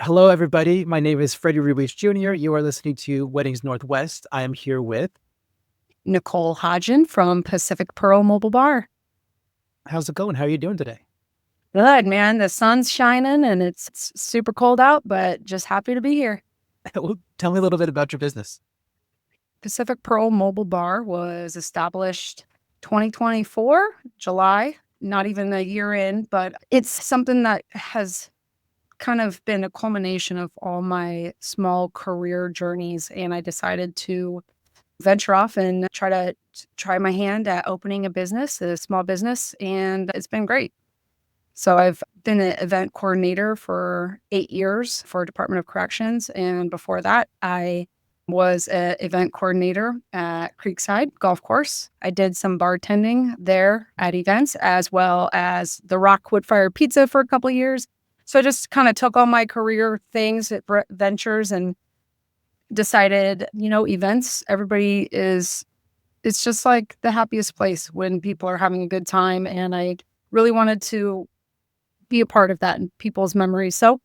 Hello, everybody. My name is Freddy Ruiz Jr. You are listening to Weddings Northwest. I am here with, Nicole Hodgin from Pacific Pearl Mobile Bar. how's it going? How are you doing today? Good, man. The sun's shining and it's super cold out, but just happy to be here. Well, tell me a little bit about your business. Pacific Pearl Mobile Bar was established 2024, July, not even a year in, but it's something that has kind of been a culmination of all my small career journeys. And I decided to venture off and try my hand at opening a small business, and it's been great. So I've been an event coordinator for 8 years for Department of Corrections. And before that, I was an event coordinator at Creekside Golf Course. I did some bartending there at events, as well as the Rock Wood Fire Pizza for a couple of years. So I just kind of took all my career things at ventures and decided, events, it's just like the happiest place when people are having a good time. And I really wanted to be a part of that in people's memories. So,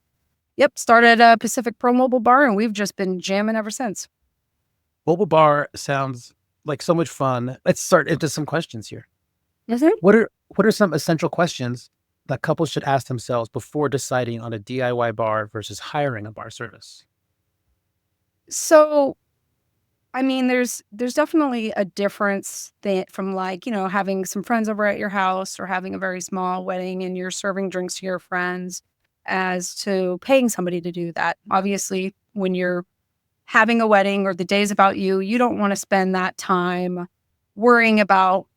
started a Pacific Pro Mobile Bar, and we've just been jamming ever since. Mobile bar sounds like so much fun. Let's start into some questions here. Mhm. What are some essential questions that couples should ask themselves before deciding on a DIY bar versus hiring a bar service? So, I mean, there's definitely a difference from having some friends over at your house or having a very small wedding and you're serving drinks to your friends as to paying somebody to do that. Obviously, when you're having a wedding or the day's about you, you don't want to spend that time worrying about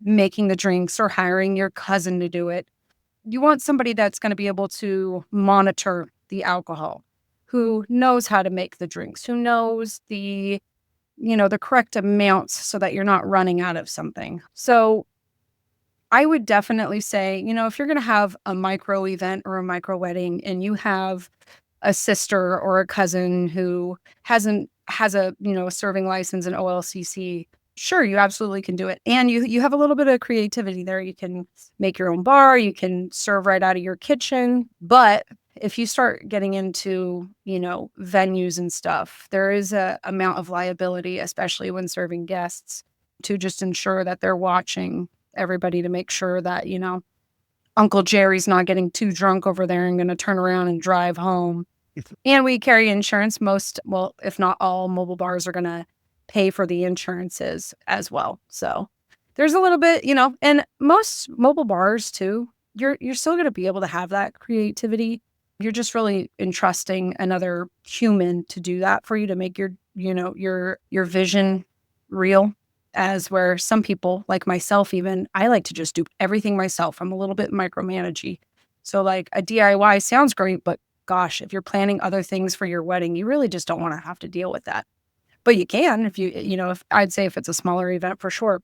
making the drinks or hiring your cousin to do it. You want somebody that's going to be able to monitor the alcohol, who knows how to make the drinks, who knows the correct amounts so that you're not running out of something. So I would definitely say, if you're going to have a micro event or a micro wedding and you have a sister or a cousin who has a serving license in OLCC, sure, you absolutely can do it. And you have a little bit of creativity there. You can make your own bar, you can serve right out of your kitchen. But if you start getting into, venues and stuff, there is a amount of liability, especially when serving guests, to just ensure that they're watching everybody to make sure that, Uncle Jerry's not getting too drunk over there and going to turn around and drive home. And we carry insurance. Well, if not all mobile bars are going to pay for the insurances as well. So there's a little bit, and most mobile bars too, you're still going to be able to have that creativity. You're just really entrusting another human to do that for you, to make your vision real. As where some people, like myself even, I like to just do everything myself. I'm a little bit micromanagey. So like a DIY sounds great, but gosh, if you're planning other things for your wedding, you really just don't want to have to deal with that. But you can if I'd say if it's a smaller event for sure.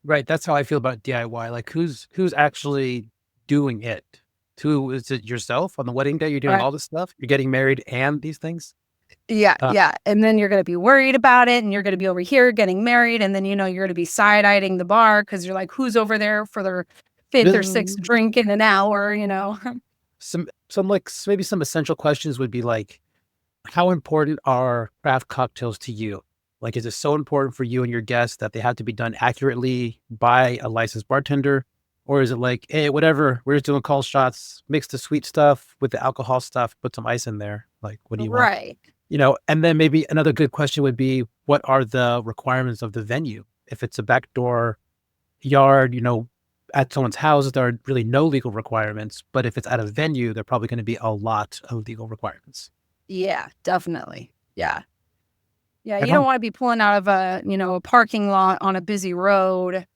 Right. That's how I feel about DIY. Like who's actually doing it? Who is it? Yourself on the wedding day? You're doing Right. all this stuff. You're getting married and these things. Yeah, Uh, yeah. And then you're going to be worried about it and you're going to be over here getting married. And then, you're going to be side-eyeing the bar because you're like, who's over there for their fifth or sixth Bill- drink in an hour? some like maybe some essential questions would be like, how important are craft cocktails to you? Like, is it so important for you and your guests that they have to be done accurately by a licensed bartender? Or is it like, hey, whatever, we're just doing call shots, mix the sweet stuff with the alcohol stuff, put some ice in there. Like, what do you want? Right. And then maybe another good question would be, what are the requirements of the venue? If it's a backdoor yard, at someone's house, there are really no legal requirements. But if it's at a venue, there are probably going to be a lot of legal requirements. Yeah, definitely. Yeah. Yeah, And you don't how want to be pulling out of a parking lot on a busy road,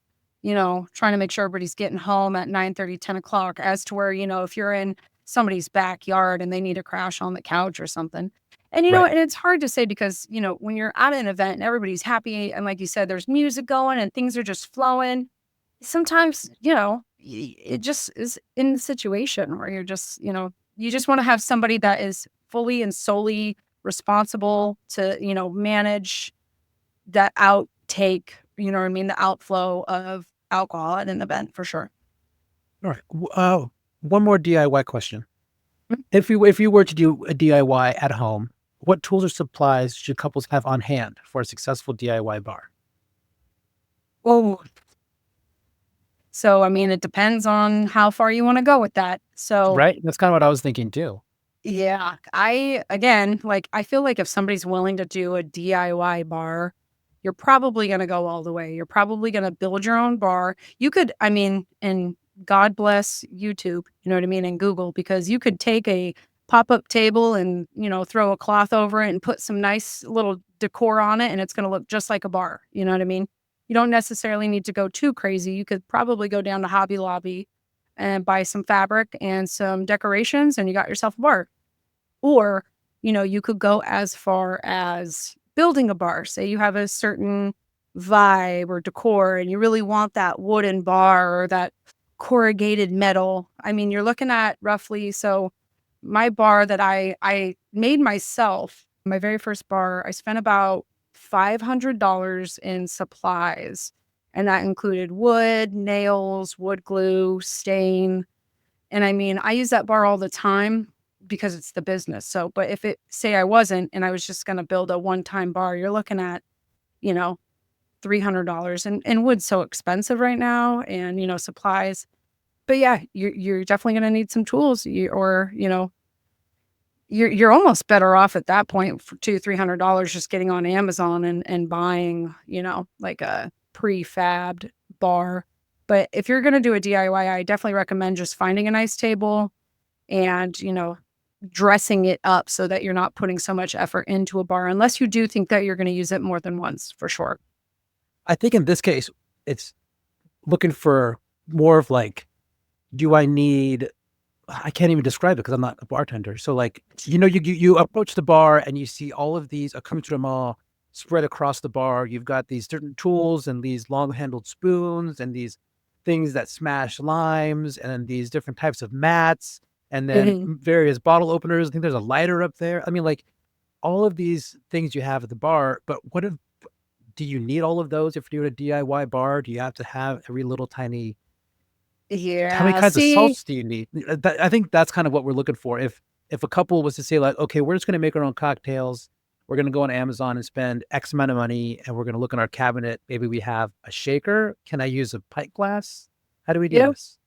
trying to make sure everybody's getting home at 9:30, 10 o'clock, as to where, if you're in somebody's backyard and they need to crash on the couch or something. And, right. and it's hard to say because, when you're at an event and everybody's happy and like you said, there's music going and things are just flowing, sometimes, it just is in the situation where you're just, you just want to have somebody that is fully and solely responsible to, manage that outtake, you know what I mean? The outflow of alcohol at an event for sure. All right. One more DIY question. If you were to do a DIY at home, what tools or supplies should couples have on hand for a successful DIY bar? Oh, so I mean, it depends on how far you want to go with that. So Right? That's kind of what I was thinking too. yeah, I again, like I feel like if somebody's willing to do a DIY bar, you're probably going to go all the way. You're probably going to build your own bar. You could, I mean, and God bless YouTube, you know what I mean, and Google, because you could take a pop-up table and, throw a cloth over it and put some nice little decor on it and it's going to look just like a bar, you know what I mean? You don't necessarily need to go too crazy. You could probably go down to Hobby Lobby and buy some fabric and some decorations and you got yourself a bar. Or, you could go as far as building a bar. Say you have a certain vibe or decor and you really want that wooden bar or that corrugated metal. I mean, you're looking at roughly, so my bar that I made myself, my very first bar, I spent about $500 in supplies. And that included wood, nails, wood glue, stain. And I mean, I use that bar all the time because it's the business. So, but if it, say I wasn't and I was just going to build a one-time bar, you're looking at, you know, $300 and wood's so expensive right now and, supplies. But yeah, you're definitely going to need some tools or, you're almost better off at that point for $300 just getting on Amazon and buying, like a prefabbed bar. But if you're going to do a DIY, I definitely recommend just finding a nice table and, dressing it up so that you're not putting so much effort into a bar unless you do think that you're going to use it more than once, for sure. I think in this case, it's looking for more of like, do I need I can't even describe it because I'm not a bartender. So like, you approach the bar and you see all of these accoutrements spread across the bar. You've got these certain tools and these long-handled spoons and these things that smash limes and then these different types of mats and then Mhm. various bottle openers. I think there's a lighter up there. I mean, like all of these things you have at the bar, but do you need all of those if you're doing a DIY bar? Do you have to have every little tiny how many Yeah, kinds of see, salts do you need? I think that's kind of what we're looking for. If a couple was to say like, okay, we're just going to make our own cocktails, we're going to go on Amazon and spend X amount of money, and we're going to look in our cabinet. Maybe we have a shaker. Can I use a pint glass? How do we do you know, this?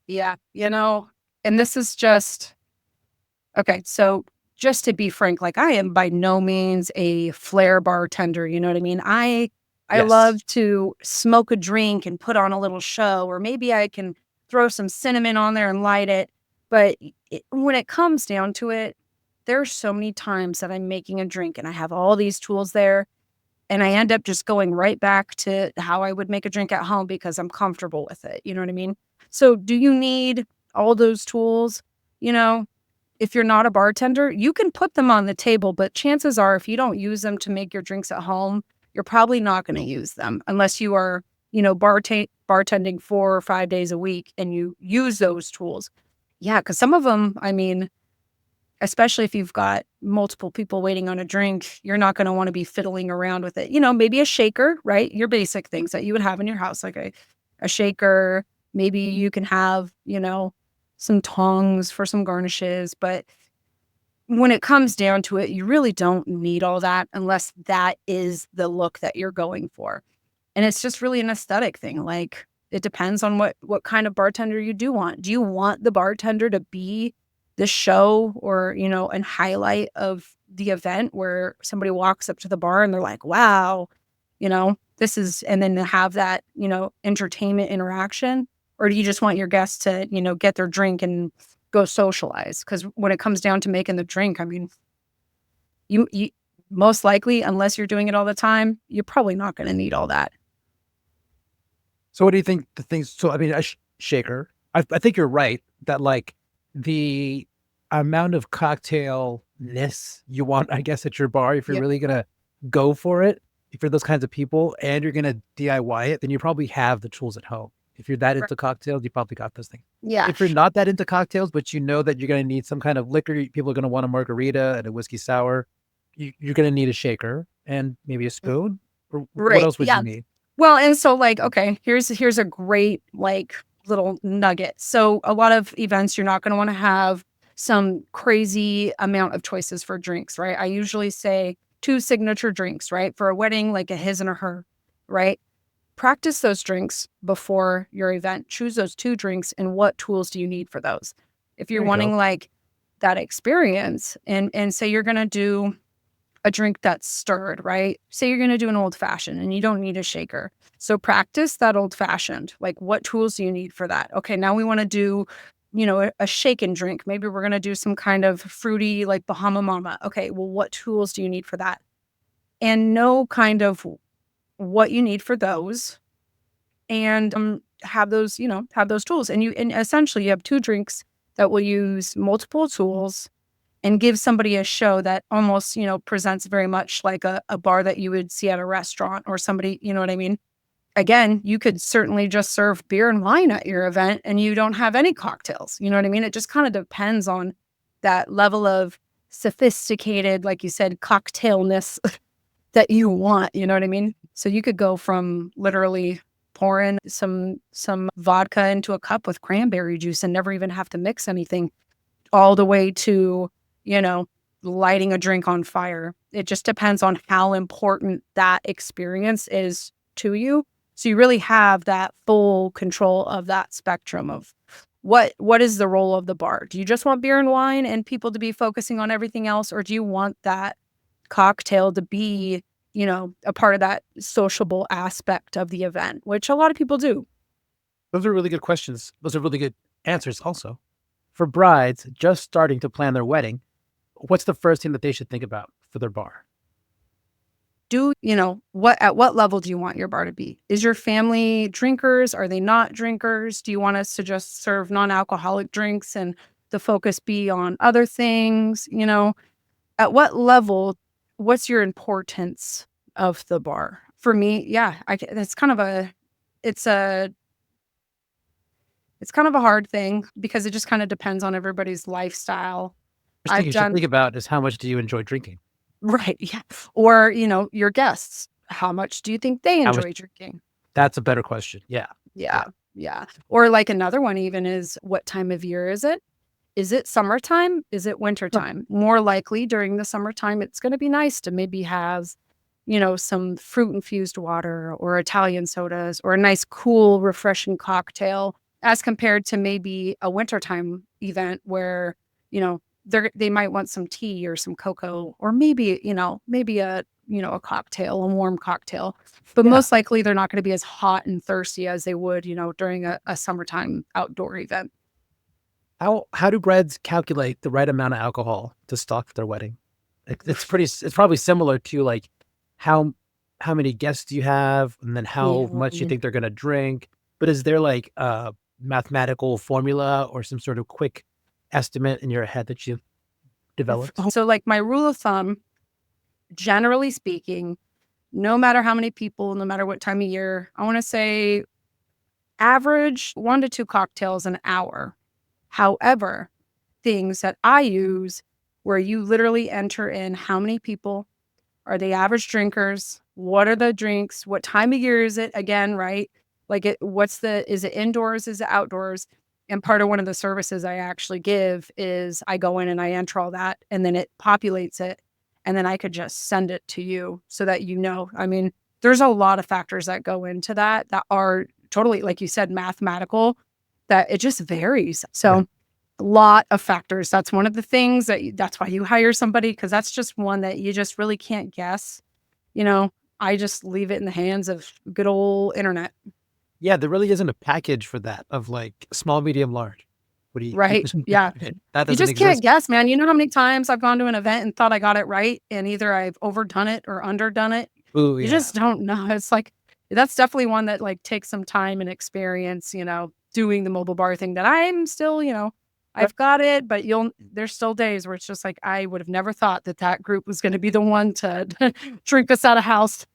yeah, and this is just okay. So just to be frank, like I am by no means a flair bartender. You know what I mean? I Yes. love to smoke a drink and put on a little show, or maybe I can throw some cinnamon on there and light it. But when it comes down to it, there's so many times that I'm making a drink and I have all these tools there, and I end up just going right back to how I would make a drink at home because I'm comfortable with it. You know what I mean? So, do you need all those tools? You know, if you're not a bartender, you can put them on the table, but chances are if you don't use them to make your drinks at home, you're probably not gonna use them unless you are, bartending 4 or 5 days a week and you use those tools. Yeah, because some of them, I mean, especially if you've got multiple people waiting on a drink, you're not gonna wanna be fiddling around with it. Maybe a shaker, right? Your basic things that you would have in your house, like a shaker, maybe you can have, some tongs for some garnishes, but when it comes down to it, you really don't need all that unless that is the look that you're going for. And it's just really an aesthetic thing. Like it depends on what kind of bartender you do want. Do you want the bartender to be the show or, and highlight of the event where somebody walks up to the bar and they're like, wow, this is, and then to have that, entertainment interaction? Or do you just want your guests to, get their drink and go socialize? Because when it comes down to making the drink, I mean, you most likely, unless you're doing it all the time, you're probably not going to need all that. So what do you think the things? So I mean, a shaker. I think you're right that like the amount of cocktailness you want, I guess, at your bar, if you're Yeah, really gonna go for it, if you're those kinds of people and you're gonna DIY it, then you probably have the tools at home. If you're that right. into cocktails, you probably got those things. Yeah, If you're not that into cocktails, but you know that you're gonna need some kind of liquor, people are gonna want a margarita and a whiskey sour, you're gonna need a shaker and maybe a spoon. Or what right. else would Yeah. you need? Well, and so like, okay, here's a great like little nugget. So a lot of events you're not going to want to have some crazy amount of choices for drinks, right? I usually say 2 signature drinks, right? For a wedding, like a his and a her, right? Practice those drinks before your event. Choose those 2 drinks and what tools do you need for those? If you're There you go. wanting like that experience and say you're gonna do a drink that's stirred, right? Say you're gonna do an old fashioned and you don't need a shaker. So practice that old fashioned. Like what tools do you need for that? Okay, now we wanna do, a shaken drink. Maybe we're gonna do some kind of fruity like Bahama Mama. Okay, well, what tools do you need for that? And know kind of what you need for those and have those tools. And essentially you have 2 drinks that will use multiple tools and give somebody a show that almost, presents very much like a bar that you would see at a restaurant or somebody, you know what I mean? Again, you could certainly just serve beer and wine at your event and you don't have any cocktails. You know what I mean? It just kind of depends on that level of sophisticated, like you said, cocktailness that you want, you know what I mean? So you could go from literally pouring some vodka into a cup with cranberry juice and never even have to mix anything, all the way to, you know, lighting a drink on fire. It just depends on how important that experience is to you. So you really have that full control of that spectrum of what is the role of the bar? Do you just want beer and wine and people to be focusing on everything else, or do you want that cocktail to be, a part of that sociable aspect of the event, which a lot of people do. Those are really good questions. Those are really good answers also. For brides just starting to plan their wedding, what's the first thing that they should think about for their bar? At what level do you want your bar to be? Is your family drinkers? Are they not drinkers? Do you want us to just serve non-alcoholic drinks and the focus be on other things? At what level, what's your importance of the bar? For me, yeah, that's kind of it's a it's kind of a hard thing because it just kind of depends on everybody's lifestyle. First thing I've you should done think about is how much do you enjoy drinking? right, yeah. Or, your guests, how much do you think they How much enjoy drinking? That's a better question. Yeah. Yeah, Yeah. yeah. Or like another one even is what time of year is it? Is it summertime? Is it Huh. wintertime? More likely during the summertime, it's gonna be nice to maybe have, some fruit infused water or Italian sodas or a nice cool, refreshing cocktail as compared to maybe a wintertime event where, they might want some tea or some cocoa or maybe a cocktail, a warm cocktail. But Yeah. most likely they're not gonna be as hot and thirsty as they would, during a summertime outdoor event. How do brides calculate the right amount of alcohol to stock for their wedding? It's probably similar to like how how many guests do you have and then how much you Yeah. think they're gonna drink. But is there like a mathematical formula or some sort of quick estimate in your head that you've developed? So, like, my rule of thumb, generally speaking, no matter how many people, no matter what time of year, I wanna say average 1 to 2 cocktails an hour. However, things that I use where you literally enter in how many people, are they average drinkers? What are the drinks? What time of year is it again, right? Like is it indoors? Is it outdoors? And part of one of the services I actually give is I go in and I enter all that and then it populates it. And then I could just send it to you so that you know. I mean, there's a lot of factors that go into that are totally, like you said, mathematical, that it just varies. Okay. So lot of factors. That's one of the things that's why you hire somebody, because that's just one that you just really can't guess. You know, I just leave it in the hands of good old internet, Yeah, there really isn't a package for that of like small, medium, large. What do you right? Yeah. that You doesn't just can't exist? guess, man. You know how many times I've gone to an event and thought I got it right, and either I've overdone it or underdone it? Ooh, You yeah. just don't know. It's like that's definitely one that like takes some time and experience, doing the mobile bar thing that I'm still, That I've got it, but there's still days where it's just like I would have never thought that group was going to be the one to drink us out of house.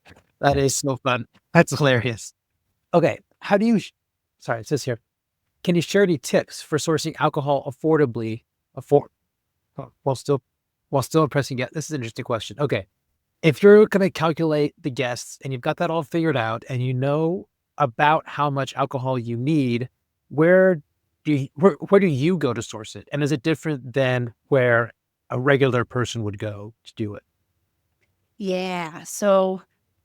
that is so fun. That's hilarious. Okay, how do you sorry, it says here, can you share any tips for sourcing alcohol affordably afford while still impressing guests? This is an interesting question. Okay. If you're gonna calculate the guests and you've got that all figured out and you know about how much alcohol you need, where where do you go to source it? And is it different than where a regular person would go to do it? Yeah. So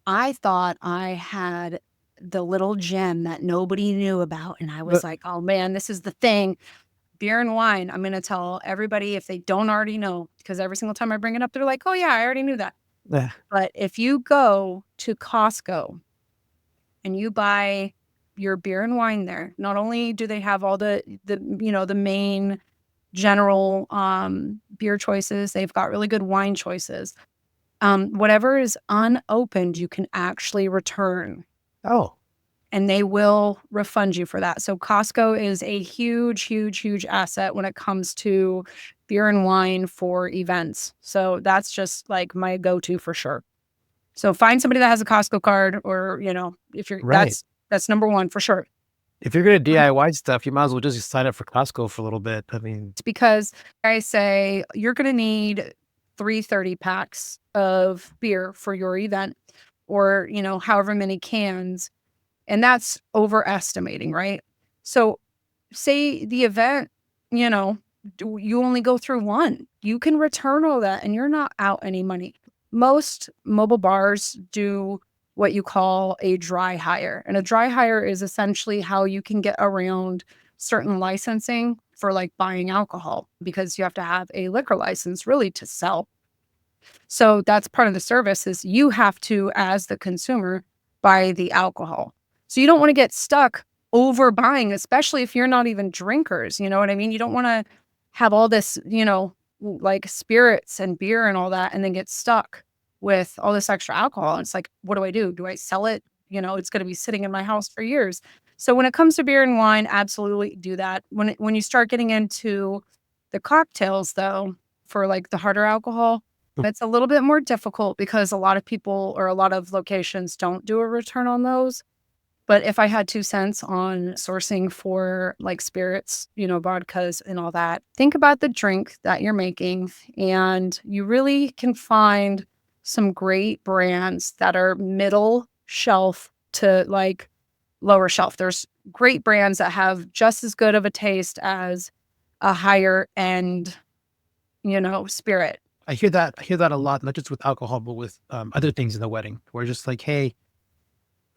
I thought I had the little gem that nobody knew about. And I was But like, oh man, this is the thing. Beer and wine. I'm going to tell everybody if they don't already know, because every single time I bring it up, they're like, oh, yeah, I already knew that. eh, But if you go to Costco and you buy your beer and wine there, not only do they have all the main general beer choices, they've got really good wine choices. Whatever is unopened, you can actually return oh, and they will refund you for that. So Costco is a huge, huge, huge asset when it comes to beer and wine for events. So that's just like my go-to for sure. So find somebody that has a Costco card or, if you're right. that's number 1 for sure. If you're gonna Um, DIY stuff, you might as well just sign up for Costco for a little bit. I mean, It's because I say you're going to need 330 packs of beer for your event or, however many cans. And that's overestimating, right? So, say the event, you know, you only go through one, you can return all that and you're not out any money. Most mobile bars do what you call a dry hire. And a dry hire is essentially how you can get around certain licensing for like buying alcohol because you have to have a liquor license really to sell. So that's part of the service is you have to, as the consumer, buy the alcohol. So you don't want to get stuck overbuying, especially if you're not even drinkers. You know what I mean? You don't want to have all this, like spirits and beer and all that, and then get stuck with all this extra alcohol. And it's like, what do I do? Do I sell it? It's going to be sitting in my house for years. So when it comes to beer and wine, absolutely do that. When you start getting into the cocktails, though, for like the harder alcohol, it's a little bit more difficult because a lot of people or a lot of locations don't do a return on those. But if I had 2 cents on sourcing for like spirits, vodkas and all that, think about the drink that you're making and you really can find some great brands that are middle shelf to like lower shelf. There's great brands that have just as good of a taste as a higher end, spirit. I hear that. I hear that a lot, not just with alcohol, but with other things in the wedding. Where just like, hey,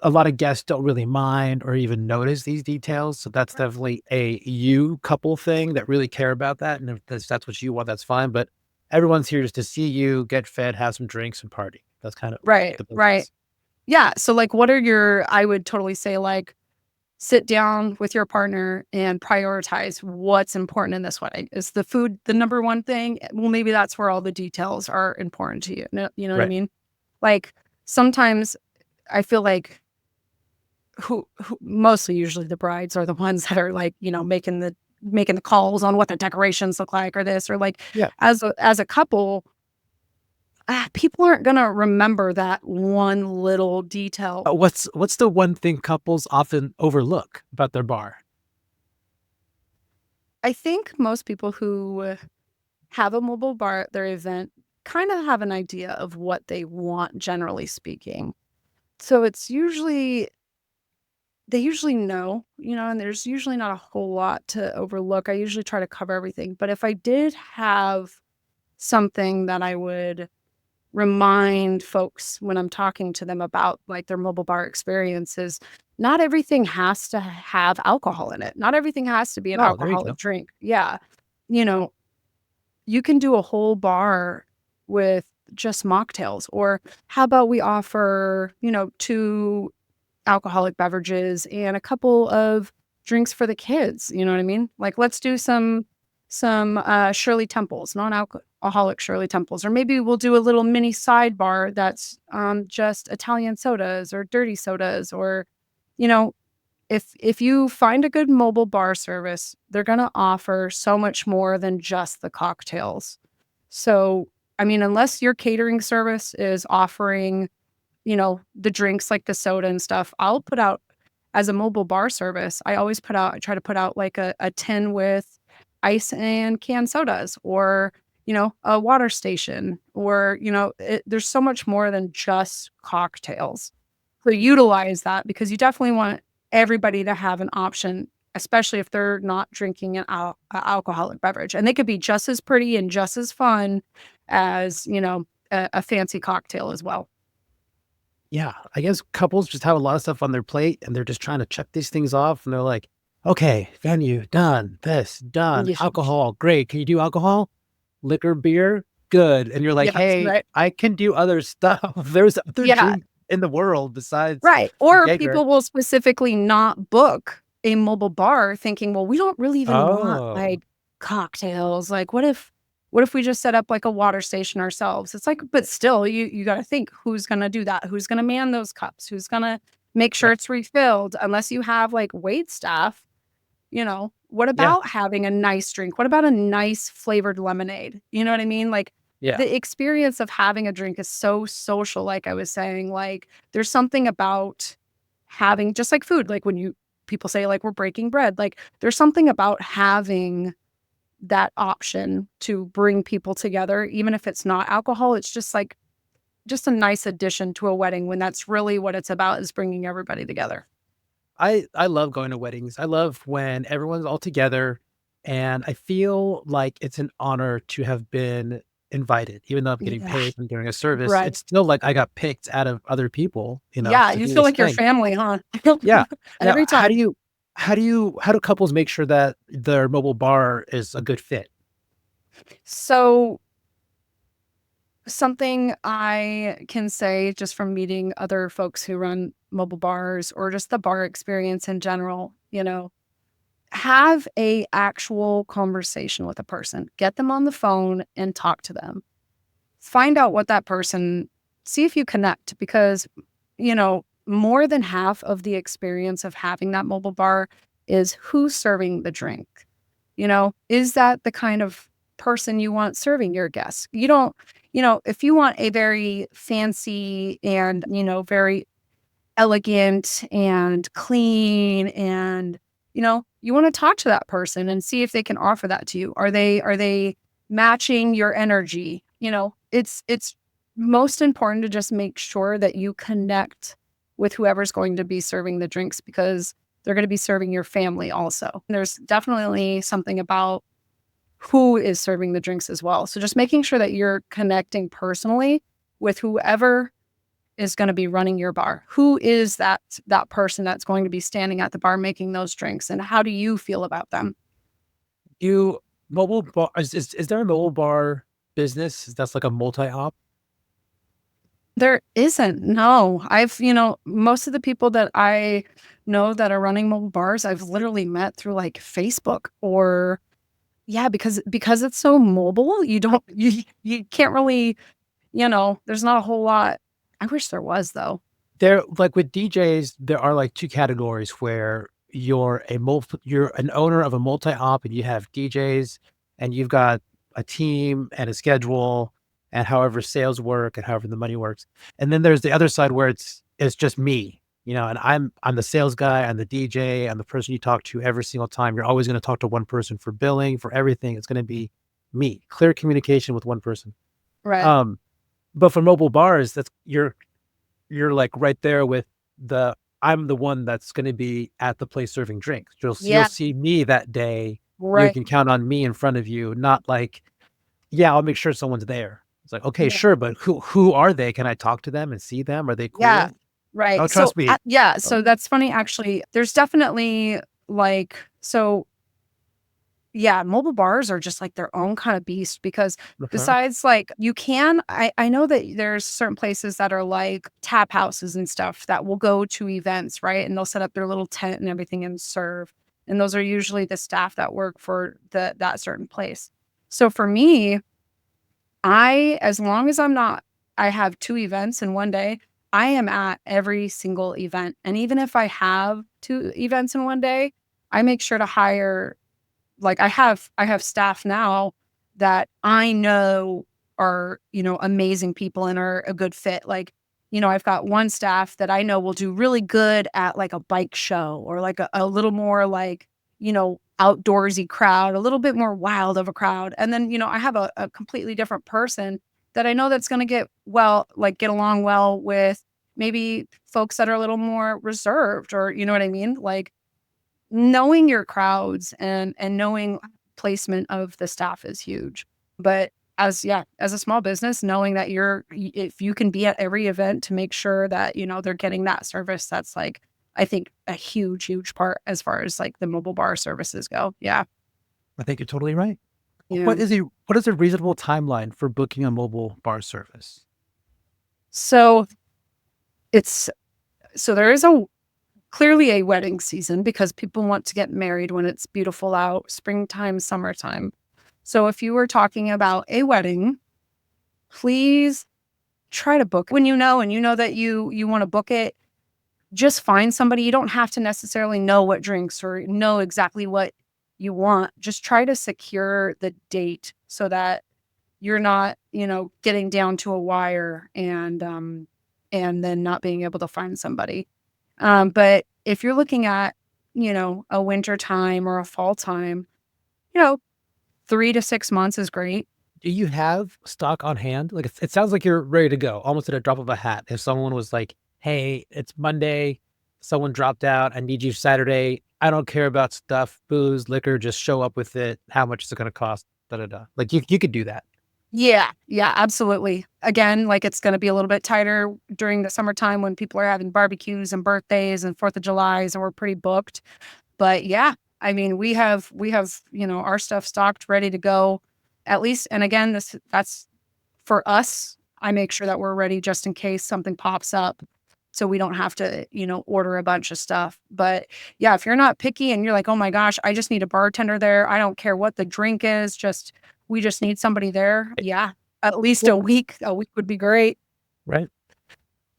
a lot of guests don't really mind or even notice these details. So that's definitely a you couple thing that really care about that. And if that's what you want, that's fine. But everyone's here just to see you get fed, have some drinks, and party. That's kind of Right, the right. business. Yeah, so, like, what are your I would totally say, like, sit down with your partner and prioritize what's important in this wedding. Is the food the number one thing? Well, maybe that's where all the details are important to you. You know what I Right. mean? Like, sometimes I feel like who mostly usually the brides are the ones that are, like, making the calls on what the decorations look like or this or, like, Yeah. as a couple, people aren't gonna remember that one little detail. What's the one thing couples often overlook about their bar? I think most people who have a mobile bar at their event kind of have an idea of what they want, generally speaking. So it's usually, they usually know, and there's usually not a whole lot to overlook. I usually try to cover everything. But if I did have something that I would remind folks when I'm talking to them about like their mobile bar experiences, not everything has to have alcohol in it. Not everything has to be an Oh, there you alcoholic go. drink. Yeah. You know, you can do a whole bar with just mocktails. Or how about we offer, 2 alcoholic beverages and a couple of drinks for the kids, you know what I mean? Like, let's do some Shirley Temples, non-alcoholic Shirley Temples, or maybe we'll do a little mini sidebar that's, just Italian sodas or dirty sodas or, you know, if you find a good mobile bar service, they're gonna offer so much more than just the cocktails. So, I mean, unless your catering service is offering, the drinks like the soda and stuff, I'll put out as a mobile bar service, I try to put out like a tin with ice and canned sodas or, a water station or, there's so much more than just cocktails. So utilize that because you definitely want everybody to have an option especially if they're not drinking a alcoholic beverage. And they could be just as pretty and just as fun as, a fancy cocktail as well. Yeah, I guess couples just have a lot of stuff on their plate and they're just trying to check these things off. And they're like, okay, venue, done. This, done. Yeah. Alcohol, great. Can you do alcohol? Liquor, beer, good. And you're like, Yes, hey, right. I can do other stuff. There's other Yeah, drink in the world besides right. Or Jaeger. people will specifically not book a mobile bar thinking, well, we don't really even want Oh, like cocktails. Like, what if we just set up like a water station ourselves? It's like, but still, you got to think who's going to do that? Who's going to man those cups? Who's going to make sure right. it's refilled? Unless you have like wait staff, what Yeah, about having a nice drink? What about a nice flavored lemonade? You know what I mean? Like yeah, the experience of having a drink is so social, like I was saying. Like there's something about having, just like food, like when you people say like we're breaking bread, like there's something about having that option to bring people together, even if it's not alcohol. It's just like just a nice addition to a wedding when that's really what it's about, is bringing everybody together. I love going to weddings. I love when everyone's all together, and I feel like it's an honor to have been invited. Even though I'm getting Yeah. paid and doing a service, Right. it's still like I got picked out of other people, Yeah, to you do feel this like your thing. family, huh? Yeah. Now, Every time. how do couples make sure that their mobile bar is a good fit? So, something I can say just from meeting other folks who run mobile bars or just the bar experience in general, have a actual conversation with a person. Get them on the phone and talk to them. Find out what that person, see if you connect, because, more than half of the experience of having that mobile bar is who's serving the drink. Is that the kind of person you want serving your guests? You don't, if you want a very fancy and, very elegant and clean and, you want to talk to that person and see if they can offer that to you. Are they matching your energy? It's most important to just make sure that you connect with whoever's going to be serving the drinks, because they're going to be serving your family also. There's definitely something about who is serving the drinks as well. So just making sure that you're connecting personally with whoever is gonna be running your bar. Who is that person that's going to be standing at the bar making those drinks, and how do you feel about them? You mobile bar is there a mobile bar business that's like a multi-op? There isn't, no. Most of the people that I know that are running mobile bars, I've literally met through, like, Facebook or yeah, because it's so mobile, you don't you can't really, there's not a whole lot. I wish there was, though. There like, with DJs, there are, like, 2 categories where you're an owner of a multi-op and you have DJs, and you've got a team and a schedule and however sales work and however the money works. And then there's the other side where it's just me, and I'm the sales guy, I'm the DJ, I'm the person you talk to every single time. You're always gonna talk to one person for billing, for everything. It's gonna be me. Clear communication with one person. Right. Um, but for mobile bars, that's you're, like, right there with the I'm the one that's gonna be at the place serving drinks. You'll Yeah, see me that day. You right. can count on me in front of you, not like, "Yeah, I'll make sure someone's there." It's like, "Okay, Yeah. sure, but who are they? Can I talk to them and see them? Are they Yeah, cool?" "Oh, right. So, trust me." yeah, "Oh, so that's funny actually. There's definitely like so yeah, mobile bars are just like their own kind of beast, because uh-huh, besides like I know that there's certain places that are like tap houses and stuff that will go to events, right? And they'll set up their little tent and everything and serve. And those are usually the staff that work for that certain place. So for me, as long as I have 2 events in one day, I am at every single event. And even if I have 2 events in one day, I make sure to hire, like, I have staff now that I know are, amazing people and are a good fit. Like, I've got one staff that I know will do really good at like a bike show or like a little more like, outdoorsy crowd, a little bit more wild of a crowd. And then, I have a completely different person that I know that's gonna get along well with maybe folks that are a little more reserved, or you know what I mean? Like knowing your crowds and knowing placement of the staff is huge. But as a small business, knowing that if you can be at every event to make sure that, they're getting that service, that's like, I think a huge, huge part as far as like the mobile bar services go. Yeah. I think you're totally right. Yeah. What is a reasonable timeline for booking a mobile bar service? So it's there is a clearly a wedding season because people want to get married when it's beautiful out, springtime, summertime. So if you were talking about a wedding, please try to book when and you know that you want to book it. Just find somebody. You don't have to necessarily know what drinks or know exactly what you want. Just try to secure the date so that you're not, getting down to a wire and then not being able to find somebody. But if you're looking at, a winter time or a fall time, you know, 3 to 6 months is great. Do you have stock on hand? Like, it sounds like you're ready to go, almost at a drop of a hat. If someone was like, "Hey, it's Monday, someone dropped out. I need you Saturday. I don't care about stuff, booze, liquor. Just show up with it. How much is it going to cost?" Da da da. Like you could do that, Yeah, yeah, absolutely. Again, like it's going to be a little bit tighter during the summertime when people are having barbecues and birthdays and 4th of July's and we're pretty booked. But yeah, I mean, we have, our stuff stocked, ready to go. At least, and again, that's for us. I make sure that we're ready just in case something pops up so we don't have to, order a bunch of stuff. But yeah, if you're not picky and you're like, "Oh my gosh, I just need a bartender there. I don't care what the drink is, we just need somebody there." right? Yeah, at least a Well, week. A week would be great. right?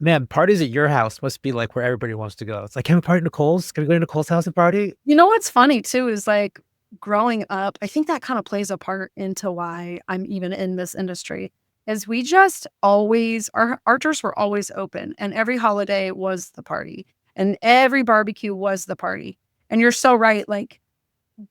Man, parties at your house must be like where everybody wants to go. It's like, "Can we party at Nicole's? Can we go to Nicole's house and party?" You know what's funny too is like growing up, I think that kind of plays a part into why I'm even in this industry. Is we just always our doors were always open and every holiday was the party and every barbecue was the party. And you're so right. Like,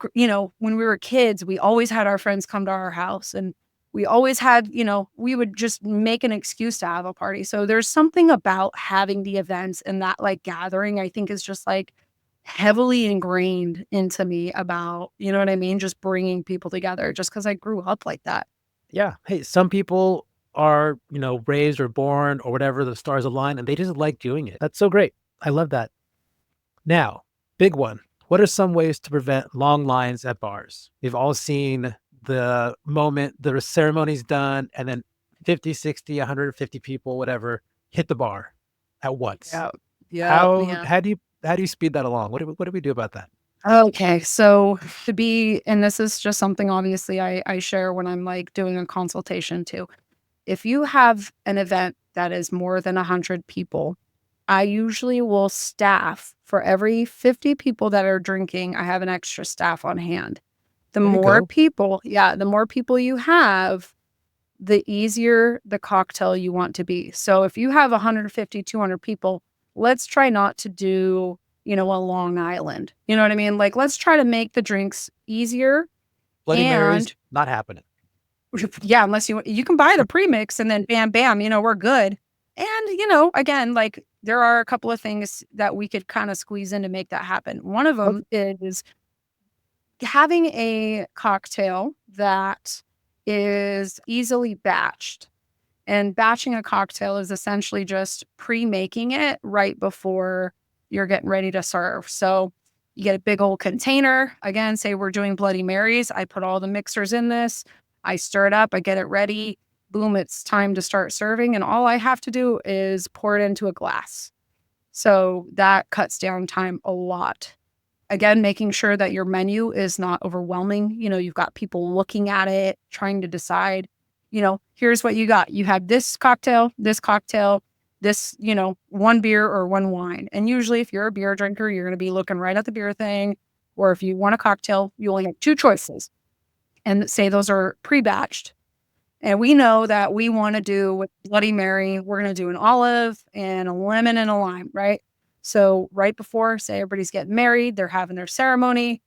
when we were kids, we always had our friends come to our house and we always had, we would just make an excuse to have a party. So there's something about having the events and that like gathering, I think is just like heavily ingrained into me about, you know what I mean? Just bringing people together just because I grew up like that. Yeah. Hey, some people are, raised or born or whatever, the stars align, and they just like doing it. That's so great. I love that. Now, big one. What are some ways to prevent long lines at bars? We've all seen the moment the ceremony's done and then 50, 60, 150 people, whatever, hit the bar at once. Yeah. Yeah. How Yeah. how do you how do you speed that along? What do we do about that? Okay. So and this is just something obviously I share when I'm like doing a consultation too. If you have an event that is more than 100 people, I usually will staff for every 50 people that are drinking, I have an extra staff on hand. There you go. The more people you have, the easier the cocktail you want to be. So if you have 150, 200 people, let's try not to do, a Long Island. You know what I mean? Like, let's try to make the drinks easier. Bloody Marys, And not happening. yeah, unless you can buy the premix and then bam, bam, we're good. And, again, like there are a couple of things that we could kind of squeeze in to make that happen. One of Okay. them is having a cocktail that is easily batched. And batching a cocktail is essentially just pre-making it right before you're getting ready to serve. So you get a big old container. Again, say we're doing Bloody Marys. I put all the mixers in this. I stir it up. I get it ready. Boom, it's time to start serving. And all I have to do is pour it into a glass. So that cuts down time a lot. Again, making sure that your menu is not overwhelming. You've got people looking at it, trying to decide, here's what you got. You have this cocktail, this, one beer or one wine. And usually if you're a beer drinker, you're going to be looking right at the beer thing. Or if you want a cocktail, you only have two choices. And say those are pre-batched. And we know that we want to do with Bloody Mary, we're going to do an olive and a lemon and a lime, right? So right before, say everybody's getting married, they're having their ceremony,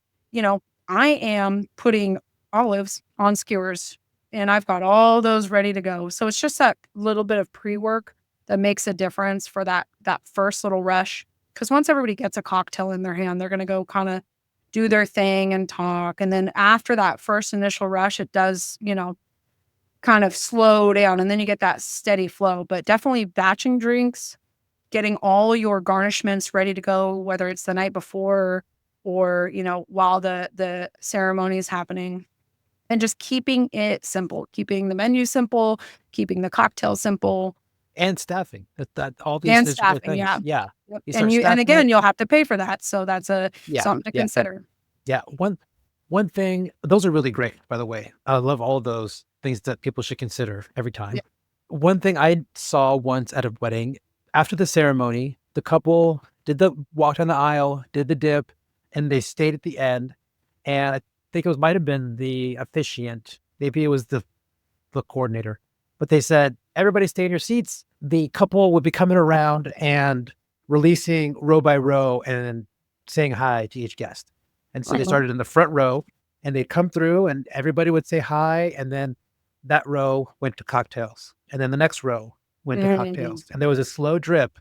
I am putting olives on skewers and I've got all those ready to go. So it's just that little bit of pre-work that makes a difference for that first little rush. Because once everybody gets a cocktail in their hand, they're going to go kind of do their thing and talk. And then after that first initial rush, it does, kind of slow down and then you get that steady flow. But definitely batching drinks, getting all your garnishments ready to go, whether it's the night before or, while the ceremony is happening. And just keeping it simple, keeping the menu simple, keeping the cocktail simple, And staffing. That all these and different staffing, things. yeah. Yeah. Yep, You and start staffing it. again, you'll have to pay for that, so that's Yeah. something to Yeah. consider. Yeah. One thing, those are really great, by the way. I love all those things that people should consider every Yeah. time. One thing I saw once at a wedding, after the ceremony, the couple did the walk down the aisle, did the dip, and they stayed at the end. And I think it might have been the officiant, maybe it was the coordinator, but they said, everybody stay in your seats. The couple would be coming around and releasing row by row and saying hi to each guest. And so they Uh-huh. started in the front row and they'd come through and everybody would say hi. And then that row went to cocktails. And then the next row went to Mhm. cocktails. And there was a slow drip,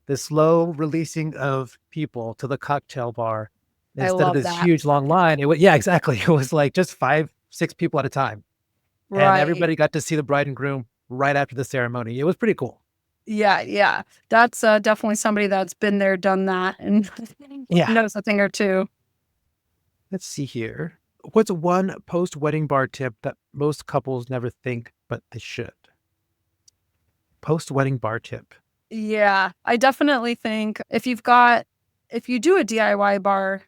this slow releasing of people to the cocktail bar. I Instead of love this that. huge long line, it was, yeah, exactly. It was like just 5, 6 people at a time. And Right. everybody got to see the bride and groom right after the ceremony. It was pretty cool. Yeah, yeah. That's, definitely somebody that's been there, done that, and Yeah. knows a thing or two. Let's see here. What's one post-wedding bar tip that most couples never think, but they should? Post-wedding bar tip. Yeah, I definitely think if you do a DIY bar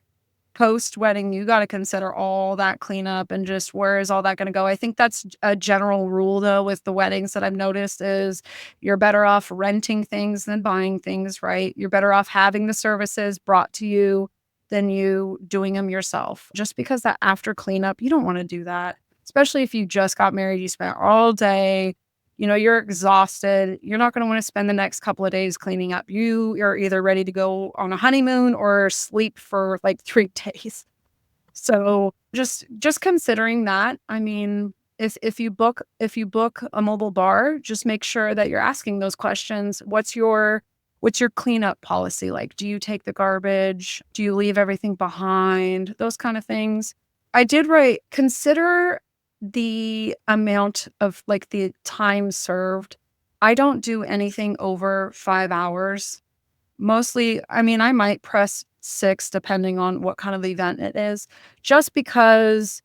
post-wedding, you gotta consider all that cleanup and just where is all that gonna go. I think that's a general rule, though, with the weddings that I've noticed is you're better off renting things than buying things, right? You're better off having the services brought to you than you doing them yourself. Just because that after cleanup, you don't wanna do that, especially if you just got married, you spent all day, you're exhausted. You're not gonna wanna spend the next couple of days cleaning up. You're either ready to go on a honeymoon or sleep for, like, 3 days. So, just considering that, I mean, if you book a mobile bar, just make sure that you're asking those questions. What's your cleanup policy like? Do you take the garbage? Do you leave everything behind? Those kind of things. I did write, consider the amount of, like, the time served. I don't do anything over 5 hours. Mostly, I mean, I might press 6 depending on what kind of event it is, just because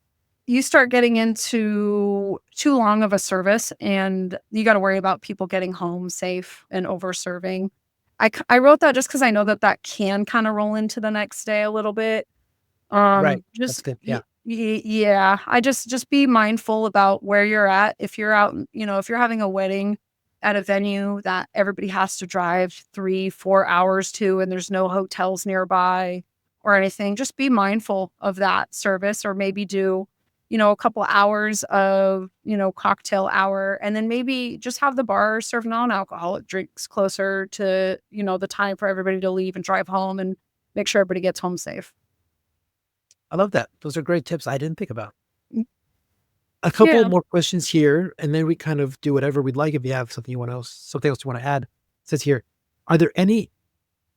you start getting into too long of a service and you gotta worry about people getting home safe and over serving. I wrote that just because I know that that can kinda roll into the next day a little bit. Right. That's Just good. Yeah. yeah, I just be mindful about where you're at. If you're out, if you're having a wedding at a venue that everybody has to drive 3, 4 hours to, and there's no hotels nearby or anything, just be mindful of that service, or maybe do, a couple hours of, cocktail hour, and then maybe just have the bar serve non-alcoholic drinks closer to, the time for everybody to leave and drive home and make sure everybody gets home safe. I love that. Those are great tips I didn't think about. Mm, A couple yeah. more questions here, and then we kind of do whatever we'd like if you have something else you want to add. It says here, are there any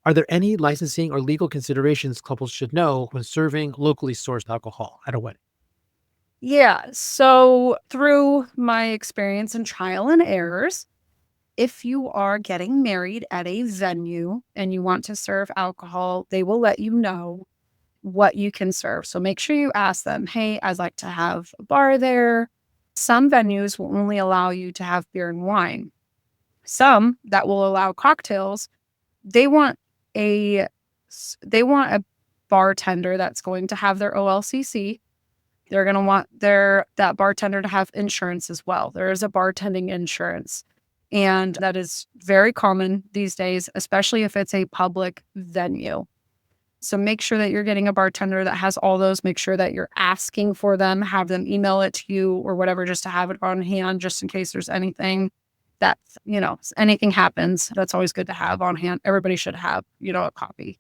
are there any licensing or legal considerations couples should know when serving locally sourced alcohol at a wedding? Yeah. So, through my experience and trial and errors, if you are getting married at a venue and you want to serve alcohol, they will let you know what you can serve. So make sure you ask them, hey, I'd like to have a bar there. Some venues will only allow you to have beer and wine. Some that will allow cocktails, they want a they want a bartender that's going to have their OLCC. They're going to want that bartender to have insurance as well. There is a bartending insurance. And that is very common these days, especially if it's a public venue. So make sure that you're getting a bartender that has all those. Make sure that you're asking for them, have them email it to you or whatever, just to have it on hand, just in case there's anything that, anything happens. That's always good to have on hand. Everybody should have, a copy.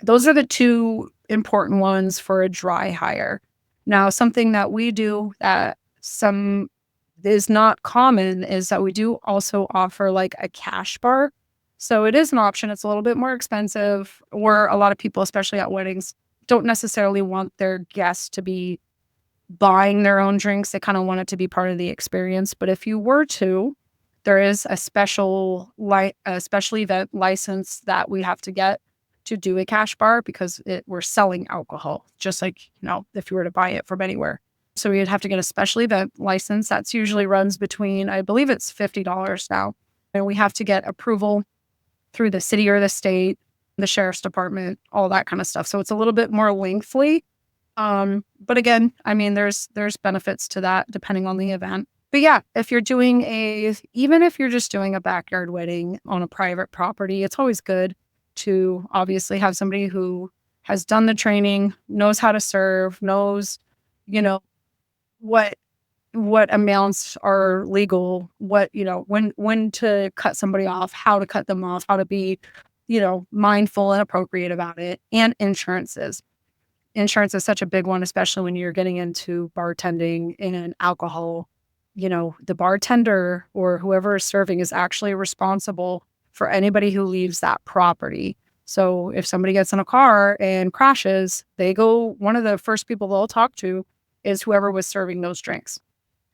Those are the two important ones for a dry hire. Now, something that we do that some is not common is that we do also offer, like, a cash bar. So it is an option. It's a little bit more expensive, or a lot of people, especially at weddings, don't necessarily want their guests to be buying their own drinks. They kind of want it to be part of the experience. But if you were to, there is a special event license that we have to get to do a cash bar because we're selling alcohol, just like, if you were to buy it from anywhere. So we'd have to get a special event license. That's usually runs between, I believe it's $50 now. And we have to get approval through the city or the state, the sheriff's department, all that kind of stuff. So it's a little bit more lengthy. But again, I mean, there's benefits to that depending on the event. But yeah, even if you're just doing a backyard wedding on a private property, it's always good to obviously have somebody who has done the training, knows how to serve, knows, what amounts are legal, when to cut somebody off, how to cut them off, how to be, mindful and appropriate about it, and insurances. Insurance is such a big one, especially when you're getting into bartending and alcohol. The bartender or whoever is serving is actually responsible for anybody who leaves that property. So if somebody gets in a car and crashes, one of the first people they'll talk to is whoever was serving those drinks.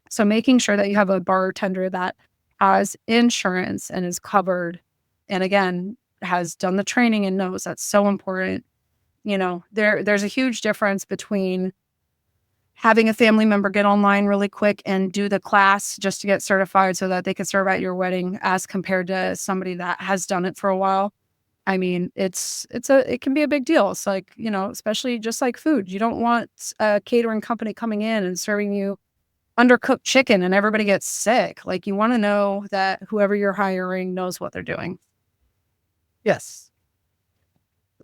So making sure that you have a bartender that has insurance and is covered, and again, has done the training and knows that's so important. There's a huge difference between having a family member get online really quick and do the class just to get certified so that they can serve at your wedding as compared to somebody that has done it for a while. I mean, it can be a big deal. It's like, especially just like food. You don't want a catering company coming in and serving you undercooked chicken and everybody gets sick. Like, you want to know that whoever you're hiring knows what they're doing. Yes.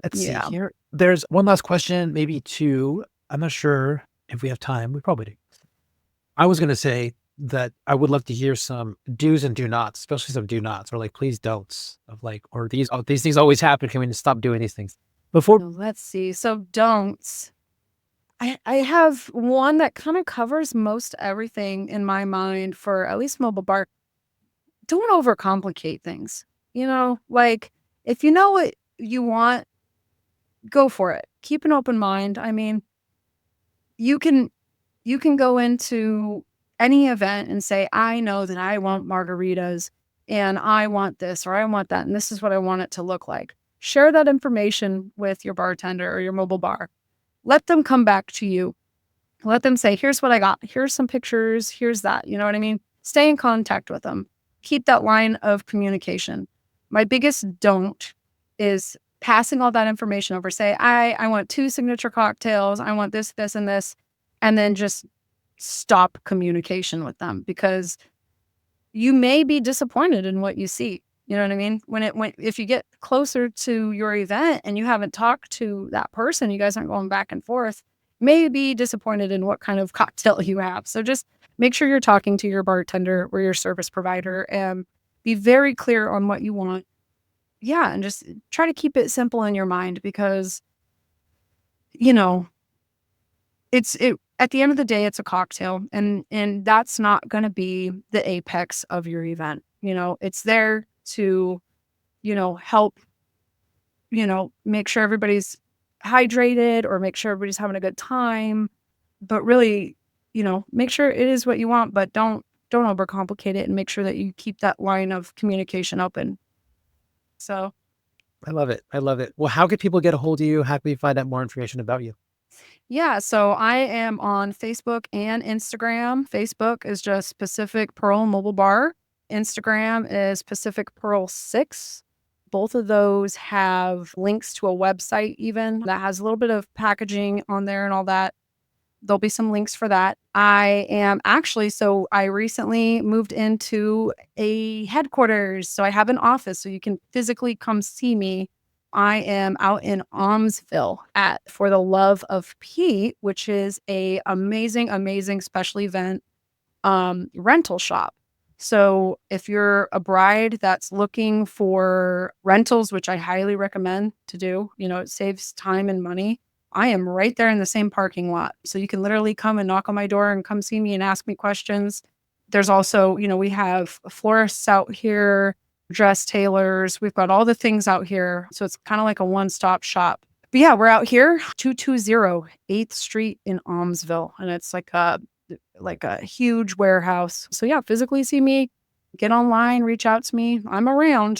Let's see Yeah. here. There's one last question, maybe two. I'm not sure if we have time. We probably do. I was going to say that I would love to hear some do's and do nots, especially some do nots or like please don'ts of like, or these things always happen. Can we just stop doing these things? Before Let's see. So don'ts. I have one that kind of covers most everything in my mind for at least mobile bar. Don't overcomplicate things. Like, if you know what you want, go for it. Keep an open mind. I mean, you can go into any event and say, I know that I want margaritas and I want this or I want that, and this is what I want it to look like. Share that information with your bartender or your mobile bar. Let them come back to you. Let them say, here's what I got. Here's some pictures. Here's that. You know what I mean? Stay in contact with them. Keep that line of communication. My biggest don't is passing all that information over. Say, I want 2 signature cocktails. I want this, this, and this. And then just stop communication with them because you may be disappointed in what you see. You know what I mean? If you get closer to your event and you haven't talked to that person, you guys aren't going back and forth, you may be disappointed in what kind of cocktail you have. So just make sure you're talking to your bartender or your service provider and be very clear on what you want. Yeah, and just try to keep it simple in your mind because, at the end of the day, it's a cocktail and that's not going to be the apex of your event. It's there to, help, make sure everybody's hydrated or make sure everybody's having a good time. But really, make sure it is what you want, but don't overcomplicate it and make sure that you keep that line of communication open. So I love it. I love it. Well, how can people get a hold of you? How can we find out more information about you? yeah, so I am on Facebook and Instagram. Facebook is just Pacific Pearl Mobile Bar. Instagram is Pacific Pearl 6. Both of those have links to a website even that has a little bit of packaging on there and all that. There'll be some links for that. I recently moved into a headquarters. So I have an office so you can physically come see me. I am out in Almsville at For the Love of Pete, which is a amazing, amazing special event rental shop. So if you're a bride that's looking for rentals, which I highly recommend to do, it saves time and money. I am right there in the same parking lot. So you can literally come and knock on my door and come see me and ask me questions. There's also, we have florists out here, dress tailors. We've got all the things out here. So it's kind of like a one-stop shop. But yeah, we're out here, 220 8th Street in Almsville, and it's like a huge warehouse. So yeah, physically see me, get online, reach out to me. I'm around.